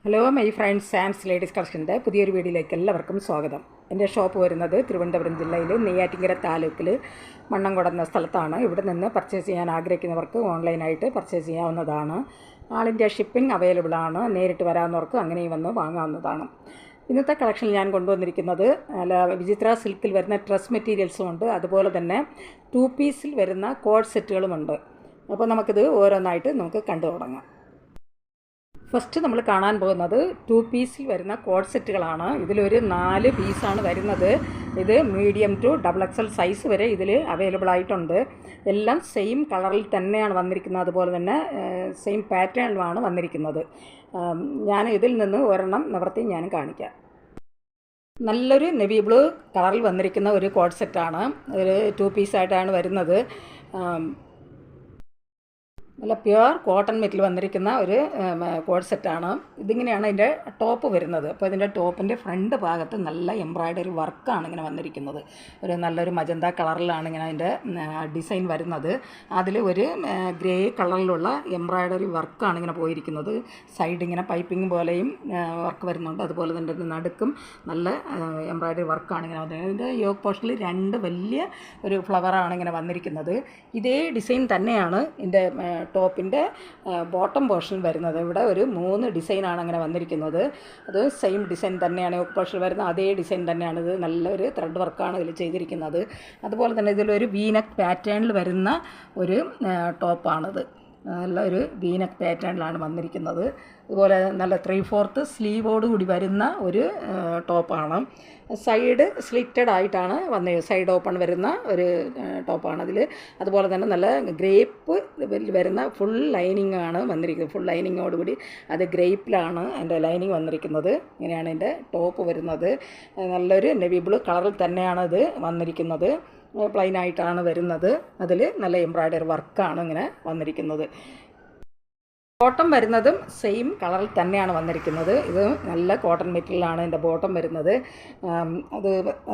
Hello my friends, Sam's ladies കളക്ഷൻ്റെ പുതിയൊരു വീഡിയോയിലേക്ക് എല്ലാവർക്കും സ്വാഗതം. എൻ്റെ ഷോപ്പ് വരുന്നത് തിരുവനന്തപുരം ജില്ലയിൽ നെയ്യാറ്റിൻകര താലൂക്കിൽ മണ്ണംകുടം എന്ന സ്ഥലത്താണ്. ഇവിടെ നിന്ന് പർച്ചേസ് ചെയ്യാൻ ആഗ്രഹിക്കുന്നവർക്ക് ഓൺലൈനായിട്ട് പർച്ചേസ് ചെയ്യാവുന്നതാണ്. ആൾ ഇന്ത്യ ഷിപ്പിംഗ് അവൈലബിൾ ആണ്. നേരിട്ട് വരാവുന്നവർക്ക് അങ്ങനെയും വന്ന് വാങ്ങാവുന്നതാണ്. ഇന്നത്തെ കളക്ഷൻ ഞാൻ കൊണ്ടുവന്നിരിക്കുന്നത് വിചിത്ര സിൽക്കിൽ വരുന്ന ഡ്രസ് മെറ്റീരിയൽസും ഉണ്ട്, അതുപോലെ തന്നെ 2 പീസിൽ വരുന്ന കോഡ് സെറ്റുകളുമുണ്ട്. അപ്പോൾ നമുക്കിത് ഓരോന്നായിട്ട് നമുക്ക് കണ്ടു തുടങ്ങാം. ഫസ്റ്റ് നമ്മൾ കാണാൻ പോകുന്നത് 2 പീസിൽ വരുന്ന കോഡ് സെറ്റുകളാണ്. ഇതിലൊരു 4 പീസാണ് വരുന്നത്. ഇത് മീഡിയം ടു XXL സൈസ് വരെ ഇതിൽ അവൈലബിൾ ആയിട്ടുണ്ട്. എല്ലാം സെയിം കളറിൽ തന്നെയാണ് വന്നിരിക്കുന്നത്, അതുപോലെ തന്നെ സെയിം പാറ്റേണിലുമാണ് വന്നിരിക്കുന്നത്. ഞാൻ ഇതിൽ നിന്ന് ഒരെണ്ണം നിവർത്തി ഞാൻ കാണിക്കാം. നല്ലൊരു നെവി ബ്ലൂ കളറിൽ വന്നിരിക്കുന്ന ഒരു കോഡ് സെറ്റാണ്. ഒരു 2 പീസായിട്ടാണ് വരുന്നത്. നല്ല പ്യുവർ കോട്ടൺ മെറ്റീരിയൽ വന്നിരിക്കുന്ന ഒരു കോഡ് സെറ്റാണ്. ഇതിങ്ങനെയാണ് ഇതിൻ്റെ ടോപ്പ് വരുന്നത്. അപ്പോൾ ഇതിൻ്റെ ടോപ്പിൻ്റെ ഫ്രണ്ട് ഭാഗത്ത് നല്ല എംബ്രോയ്ഡറി വർക്കാണ് ഇങ്ങനെ വന്നിരിക്കുന്നത്. ഒരു നല്ലൊരു മജന്ത കളറിലാണ് ഇങ്ങനെ അതിൻ്റെ ഡിസൈൻ വരുന്നത്. അതിൽ ഒരു ഗ്രേ കളറിലുള്ള എംബ്രോയ്ഡറി വർക്കാണ് ഇങ്ങനെ പോയിരിക്കുന്നത്. സൈഡ് ഇങ്ങനെ പൈപ്പിംഗ് പോലെയും വർക്ക് വരുന്നുണ്ട്. അതുപോലെ തന്നെ നടുക്കും നല്ല എംബ്രോയ്ഡറി വർക്കാണ് ഇങ്ങനെ വന്നത്. ഇതിൻ്റെ യോക്ക് പോർഷനിൽ 2 വലിയ ഒരു ഫ്ലവറാണ് ഇങ്ങനെ വന്നിരിക്കുന്നത്. ഇതേ ഡിസൈൻ തന്നെയാണ് ഇതിൻ്റെ ടോപ്പിൻ്റെ ബോട്ടം പോർഷൻ വരുന്നത്. ഇവിടെ ഒരു 3 ഡിസൈനാണ് അങ്ങനെ വന്നിരിക്കുന്നത്. അത് സെയിം ഡിസൈൻ തന്നെയാണ് യോക്ക് പോർഷൻ വരുന്നത്. അതേ ഡിസൈൻ തന്നെയാണ്. ഇത് നല്ലൊരു ത്രെഡ് വർക്കാണ് ഇതിൽ ചെയ്തിരിക്കുന്നത്. അതുപോലെ തന്നെ ഇതിലൊരു വീനക്ക് പാറ്റേണിൽ വരുന്ന ഒരു ടോപ്പാണിത്. നല്ലൊരു വീനക്ക് പാറ്റേണിലാണ് വന്നിരിക്കുന്നത്. അതുപോലെ നല്ല 3/4 സ്ലീവോടുകൂടി വരുന്ന ഒരു ടോപ്പാണ്. സൈഡ് സ്ലിറ്റഡ് ആയിട്ടാണ് സൈഡ് ഓപ്പൺ വരുന്ന ഒരു ടോപ്പാണ് അതിൽ. അതുപോലെ തന്നെ നല്ല ഗ്രേപ്പ് വരുന്ന ഫുൾ ലൈനിങ് ആണ് വന്നിരിക്കുന്നത്. ഫുൾ ലൈനിങ്ങോടുകൂടി അത് ഗ്രേപ്പിലാണ് അതിൻ്റെ ലൈനിങ് വന്നിരിക്കുന്നത്. ഇങ്ങനെയാണ് ഇതിൻ്റെ ടോപ്പ് വരുന്നത്. നല്ലൊരു നെവി ബ്ലൂ കളറിൽ തന്നെയാണ് ഇത് വന്നിരിക്കുന്നത്. പ്ലെയിനായിട്ടാണ് വരുന്നത്. അതിൽ നല്ല എംബ്രോയ്ഡറി വർക്കാണ് ഇങ്ങനെ വന്നിരിക്കുന്നത്. ബോട്ടം വരുന്നതും സെയിം കളറിൽ തന്നെയാണ് വന്നിരിക്കുന്നത്. ഇത് നല്ല കോട്ടൺ മെറ്റീരിയലാണ് ഇതിൻ്റെ ബോട്ടം വരുന്നത്.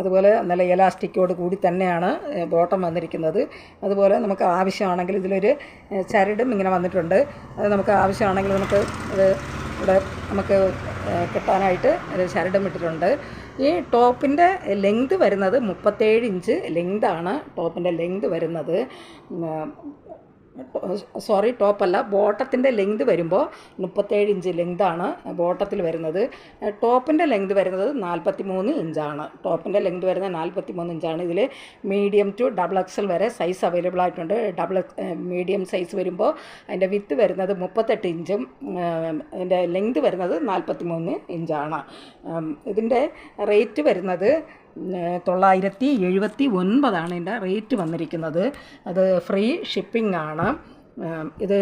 അതുപോലെ നല്ല എലാസ്റ്റിക്കോട് കൂടി തന്നെയാണ് ബോട്ടം വന്നിരിക്കുന്നത്. അതുപോലെ നമുക്ക് ആവശ്യമാണെങ്കിൽ ഇതിലൊരു ചരടും ഇങ്ങനെ വന്നിട്ടുണ്ട്. അത് നമുക്ക് ആവശ്യമാണെങ്കിൽ നമുക്ക് ഇത് ഇവിടെ നമുക്ക് കിട്ടാനായിട്ട് ഒരു ചരടും ഇട്ടിട്ടുണ്ട്. ഈ ടോപ്പിൻ്റെ ലെങ്ത് വരുന്നത് 37 ഇഞ്ച് ലെങ്താണ് ടോപ്പിൻ്റെ ലെങ്ത് വരുന്നത്. ടോപ്പല്ല, ബോട്ടത്തിൻ്റെ ലെങ്ത് വരുമ്പോൾ 37 ഇഞ്ച് ലെങ്താണ് ബോട്ടത്തിൽ വരുന്നത്. ടോപ്പിൻ്റെ ലെങ്ത് വരുന്നത് 43 ഇഞ്ചാണ്. ടോപ്പിൻ്റെ ലെങ്ത് വരുന്നത് 43 ഇഞ്ചാണ്. ഇതിൽ മീഡിയം ടു XXL വരെ സൈസ് അവൈലബിൾ ആയിട്ടുണ്ട്. മീഡിയം സൈസ് വരുമ്പോൾ അതിൻ്റെ വിത്ത് വരുന്നത് 38 ഇഞ്ചും അതിൻ്റെ ലെങ്ത് വരുന്നത് 43 ഇഞ്ചാണ്. ഇതിൻ്റെ റേറ്റ് വരുന്നത് 979 ഇതിൻ്റെ റേറ്റ് വന്നിരിക്കുന്നത്. അത് ഫ്രീ ഷിപ്പിംഗ് ആണ്. ഇത്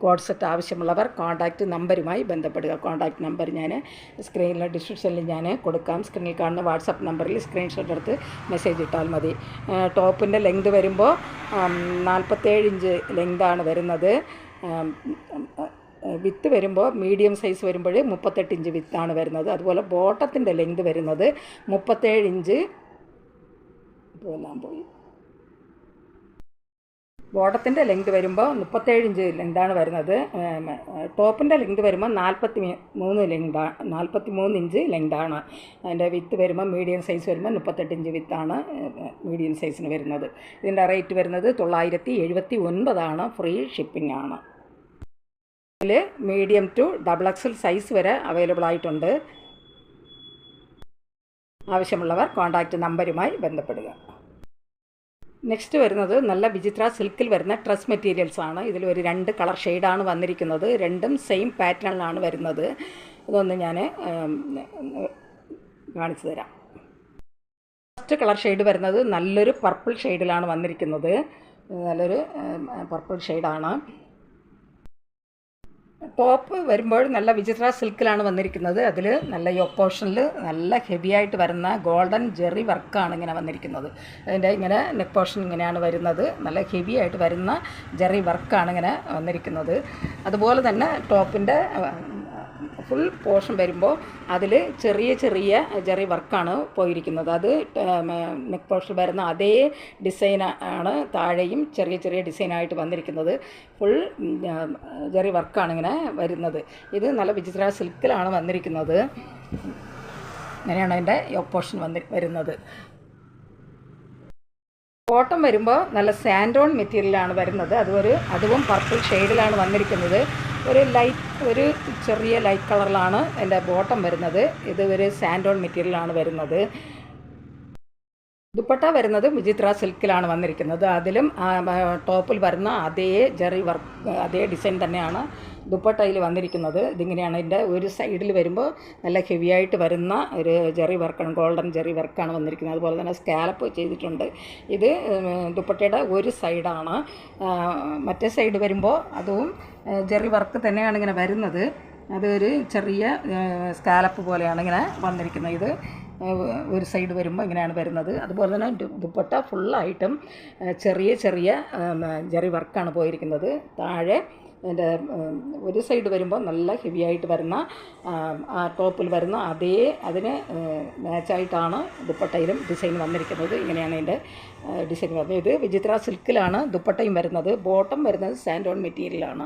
കോഡ് സെറ്റ് ആവശ്യമുള്ളവർ കോൺടാക്റ്റ് നമ്പറുമായി ബന്ധപ്പെടുക. കോൺടാക്റ്റ് നമ്പർ ഞാൻ സ്ക്രീനിലെ ഡിസ്ക്രിപ്ഷനിൽ ഞാൻ കൊടുക്കാം. സ്ക്രീനിൽ കാണുന്ന വാട്സപ്പ് നമ്പറിൽ സ്ക്രീൻഷോട്ട് എടുത്ത് മെസ്സേജ് ഇട്ടാൽ മതി. ടോപ്പിൻ്റെ ലെങ്ത് വരുമ്പോൾ 47 ഇഞ്ച് ലെങ്താണ് വരുന്നത്. വിത്ത് വരുമ്പോൾ മീഡിയം സൈസ് വരുമ്പോൾ 38 ഇഞ്ച് വിത്താണ് വരുന്നത്. അതുപോലെ ബോട്ടത്തിൻ്റെ ലെങ്ത് വരുന്നത് 37 ഇഞ്ച് ബോട്ടത്തിൻ്റെ ലെങ്ത് വരുമ്പോൾ 37 ഇഞ്ച് ലെങ്താണ് വരുന്നത്. ടോപ്പിൻ്റെ ലെങ്ത് വരുമ്പോൾ 43 ഇഞ്ച് ലെങ്താണ്. അതിൻ്റെ വിത്ത് വരുമ്പോൾ മീഡിയം സൈസ് വരുമ്പോൾ 38 ഇഞ്ച് വിത്താണ് മീഡിയം സൈസിന് വരുന്നത്. ഇതിൻ്റെ റേറ്റ് വരുന്നത് 979 ഫ്രീ ഷിപ്പിംഗ് ആണ്. ഇതിൽ മീഡിയം ടു XXL സൈസ് വരെ അവൈലബിൾ ആയിട്ടുണ്ട്. ആവശ്യമുള്ളവർ കോൺടാക്റ്റ് നമ്പറുമായി ബന്ധപ്പെടുക. നെക്സ്റ്റ് വരുന്നത് നല്ല വിചിത്ര സിൽക്കിൽ വരുന്ന ഡ്രസ് മെറ്റീരിയൽസ് ആണ്. ഇതിൽ ഒരു 2 കളർ ഷെയ്ഡാണ് വന്നിരിക്കുന്നത്. രണ്ടും സെയിം പാറ്റേണിലാണ് വരുന്നത്. ഇതൊന്ന് ഞാൻ കാണിച്ചു തരാം. ഫസ്റ്റ് കളർ ഷെയ്ഡ് വരുന്നത് നല്ലൊരു പർപ്പിൾ ഷെയ്ഡിലാണ് വന്നിരിക്കുന്നത്. നല്ലൊരു പർപ്പിൾ ഷെയ്ഡാണ്. ടോപ്പ് വരുമ്പോൾ നല്ല വിചിത്ര സിൽക്കിലാണ് വന്നിരിക്കുന്നത്. അതിൽ നല്ല യോക്ക് പോർഷനിൽ നല്ല ഹെവി ആയിട്ട് വരുന്ന ഗോൾഡൻ ജെറി വർക്കാണ് ഇങ്ങനെ വന്നിരിക്കുന്നത്. അതിൻ്റെ ഇങ്ങനെ നെക്ക് പോർഷൻ ഇങ്ങനെയാണ് വരുന്നത്. നല്ല ഹെവി ആയിട്ട് വരുന്ന ജെറി വർക്കാണ് ഇങ്ങനെ വന്നിരിക്കുന്നത്. അതുപോലെ തന്നെ ടോപ്പിൻ്റെ ഫുൾ പോർഷൻ വരുമ്പോൾ അതിൽ ചെറിയ ചെറിയ ജെറി വർക്കാണ് പോയിരിക്കുന്നത്. അത് നെക്ക് പോർഷൻ വരുന്ന അതേ ഡിസൈൻ ആണ് താഴെയും ചെറിയ ചെറിയ ഡിസൈനായിട്ട് വന്നിരിക്കുന്നത്. ഫുൾ ജെറി വർക്കാണ് ഇങ്ങനെ വരുന്നത്. ഇത് നല്ല വിചിത്ര സിൽക്കിലാണ് വന്നിരിക്കുന്നത്. അങ്ങനെയാണ് അതിൻ്റെ യോക്ക് പോർഷൻ വരുന്നത്. കോട്ടൺ വരുമ്പോൾ നല്ല സാൻഡോൺ മെറ്റീരിയലാണ് വരുന്നത്. അതും പർപ്പിൾ ഷെയ്ഡിലാണ് വന്നിരിക്കുന്നത്. ഒരു ചെറിയ ലൈറ്റ് കളറിലാണ് എൻ്റെ ബോട്ടം വരുന്നത്. ഇത് ഒരു സാൻഡോൺ മെറ്റീരിയലാണ് വരുന്നത്. ദുപ്പട്ട വരുന്നത് വിചിത്ര സിൽക്കിലാണ് വന്നിരിക്കുന്നത്. അതിലും ടോപ്പിൽ വരുന്ന അതേ ജെറി വർക്ക് അതേ ഡിസൈൻ തന്നെയാണ് ദുപ്പട്ടയിൽ വന്നിരിക്കുന്നത്. ഇതിങ്ങനെയാണ് ഇതിൻ്റെ ഒരു സൈഡിൽ വരുമ്പോൾ നല്ല ഹെവിയായിട്ട് വരുന്ന ഒരു ജെറി വർക്കാണ്, ഗോൾഡൻ ജെറി വർക്കാണ് വന്നിരിക്കുന്നത്. അതുപോലെ തന്നെ സ്കാലപ്പ് ചെയ്തിട്ടുണ്ട്. ഇത് ദുപ്പട്ടയുടെ ഒരു സൈഡാണ്. മറ്റേ സൈഡ് വരുമ്പോൾ അതും ജെറി വർക്ക് തന്നെയാണ് ഇങ്ങനെ വരുന്നത്. അതൊരു ചെറിയ സ്കാലപ്പ് പോലെയാണ് ഇങ്ങനെ വന്നിരിക്കുന്നത്. ഇത് ഒരു സൈഡ് വരുമ്പോൾ ഇങ്ങനെയാണ് വരുന്നത്. അതുപോലെ തന്നെ ദുപ്പട്ട ഫുള്ളായിട്ടും ചെറിയ ചെറിയ ജെറി വർക്കാണ് പോയിരിക്കുന്നത്. താഴെ അതിൻ്റെ ഒരു സൈഡ് വരുമ്പോൾ നല്ല ഹെവി ആയിട്ട് വരുന്ന ആ ടോപ്പിൽ വരുന്ന അതിന് മാച്ചായിട്ടാണ് ദുപ്പട്ടയിലും ഡിസൈൻ വന്നിരിക്കുന്നത്. ഇങ്ങനെയാണ് അതിൻ്റെ ഡിസൈൻ വരുന്നത്. ഇത് വിചിത്ര സിൽക്കിലാണ് ദുപ്പട്ടയും വരുന്നത്. ബോട്ടം വരുന്നത് സാൻഡോൺ മെറ്റീരിയലാണ്.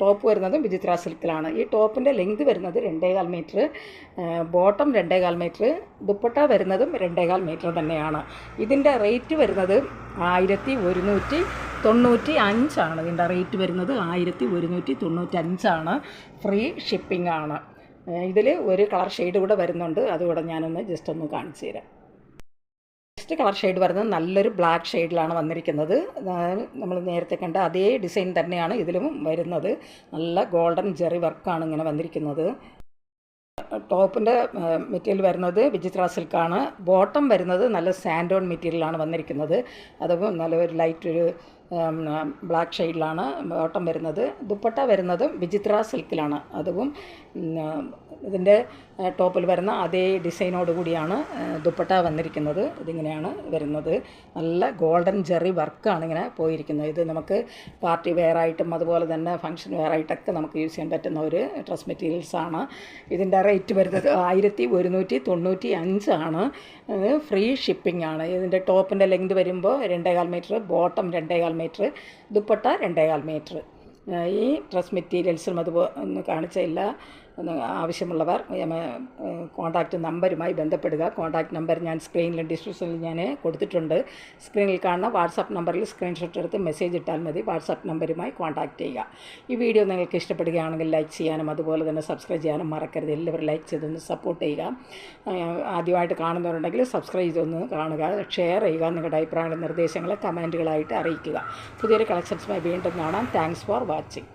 ടോപ്പ് വരുന്നതും വിചിത്ര സിൽക്കിലാണ്. ഈ ടോപ്പിൻ്റെ ലെങ്ത് വരുന്നത് 2.25 മീറ്റർ, ബോട്ടം 2.25 മീറ്റർ, ദുപ്പട്ട വരുന്നതും 2.25 മീറ്റർ തന്നെയാണ്. ഇതിൻ്റെ റേറ്റ് വരുന്നത് 1195 ആണ്. ഇതിൻ്റെ റേറ്റ് വരുന്നത് 1195 ആണ്. ഫ്രീ ഷിപ്പിംഗ് ആണ്. ഇതിൽ ഒരു കളർ ഷെയ്ഡ് കൂടെ വരുന്നുണ്ട്. അതുകൂടെ ഞാനൊന്ന് ജസ്റ്റ് ഒന്ന് കാണിച്ചു തരാം. നെക്സ്റ്റ് കളർ ഷെയ്ഡ് വരുന്നത് നല്ലൊരു ബ്ലാക്ക് ഷെയ്ഡിലാണ് വന്നിരിക്കുന്നത്. നമ്മൾ നേരത്തെ കണ്ട അതേ ഡിസൈൻ തന്നെയാണ് ഇതിലും വരുന്നത്. നല്ല ഗോൾഡൻ ജെറി വർക്കാണ് ഇങ്ങനെ വന്നിരിക്കുന്നത്. ടോപ്പിൻ്റെ മെറ്റീരിയൽ വരുന്നത് വിചിത്ര സിൽക്കാണ്. ബോട്ടം വരുന്നത് നല്ല സാൻഡോൺ മെറ്റീരിയലാണ് വന്നിരിക്കുന്നത്. അതും നല്ല ഒരു ലൈറ്റ് ഒരു ബ്ലാക്ക് ഷെയ്ഡിലാണ് ബോട്ടം വരുന്നത്. ദുപ്പട്ട വരുന്നതും വിചിത്ര സിൽക്കിലാണ്. അതും ഇതിൻ്റെ ടോപ്പിൽ വരുന്ന അതേ ഡിസൈനോട് കൂടിയാണ് ദുപ്പട്ട വന്നിരിക്കുന്നത്. ഇതിങ്ങനെയാണ് വരുന്നത്. നല്ല ഗോൾഡൻ ജെറി വർക്കാണ് ഇങ്ങനെ പോയിരിക്കുന്നത്. ഇത് നമുക്ക് പാർട്ടി വെയറായിട്ടും അതുപോലെ തന്നെ ഫംഗ്ഷൻ വെയറായിട്ടൊക്കെ നമുക്ക് യൂസ് ചെയ്യാൻ പറ്റുന്ന ഒരു ഡ്രസ് മെറ്റീരിയൽസാണ്. ഇതിൻ്റെ റേറ്റ് വരുന്നത് 1195 ആണ്. ഫ്രീ ഷിപ്പിംഗ് ആണ്. ഇതിൻ്റെ ടോപ്പിൻ്റെ ലെങ്ത് വരുമ്പോൾ 2.25 metre, bottom 2.25 metre, dupatta 2.25 metre. ഈ ഡ്രസ് മെറ്റീരിയൽസും അതുപോലെ ഒന്ന് കാണിച്ചില്ല. ആവശ്യമുള്ളവർ കോൺടാക്റ്റ് നമ്പരുമായി ബന്ധപ്പെടുക. കോൺടാക്റ്റ് നമ്പർ ഞാൻ സ്ക്രീനിലും ഡിസ്ക്രിപ്ഷനിൽ ഞാൻ കൊടുത്തിട്ടുണ്ട്. സ്ക്രീനിൽ കാണുന്ന വാട്സാപ്പ് നമ്പറിൽ സ്ക്രീൻഷോട്ട് എടുത്ത് മെസ്സേജ് ഇട്ടാൽ മതി. വാട്സാപ്പ് നമ്പരുമായി കോൺടാക്റ്റ് ചെയ്യുക. ഈ വീഡിയോ നിങ്ങൾക്ക് ഇഷ്ടപ്പെടുകയാണെങ്കിൽ ലൈക്ക് ചെയ്യാനും അതുപോലെ തന്നെ സബ്സ്ക്രൈബ് ചെയ്യാനും മറക്കരുത്. എല്ലാവരും ലൈക്ക് ചെയ്തൊന്ന് സപ്പോർട്ട് ചെയ്യുക. ആദ്യമായിട്ട് കാണുന്നവരുണ്ടെങ്കിൽ സബ്സ്ക്രൈബ് ചെയ്തൊന്ന് കാണുക, ഷെയർ ചെയ്യുക. നിങ്ങളുടെ അഭിപ്രായങ്ങളും നിർദ്ദേശങ്ങളും കമൻറ്റുകളായിട്ട് അറിയിക്കുക. പുതിയൊരു കളക്ഷൻസുമായി വീണ്ടും കാണാം. Thanks for watching.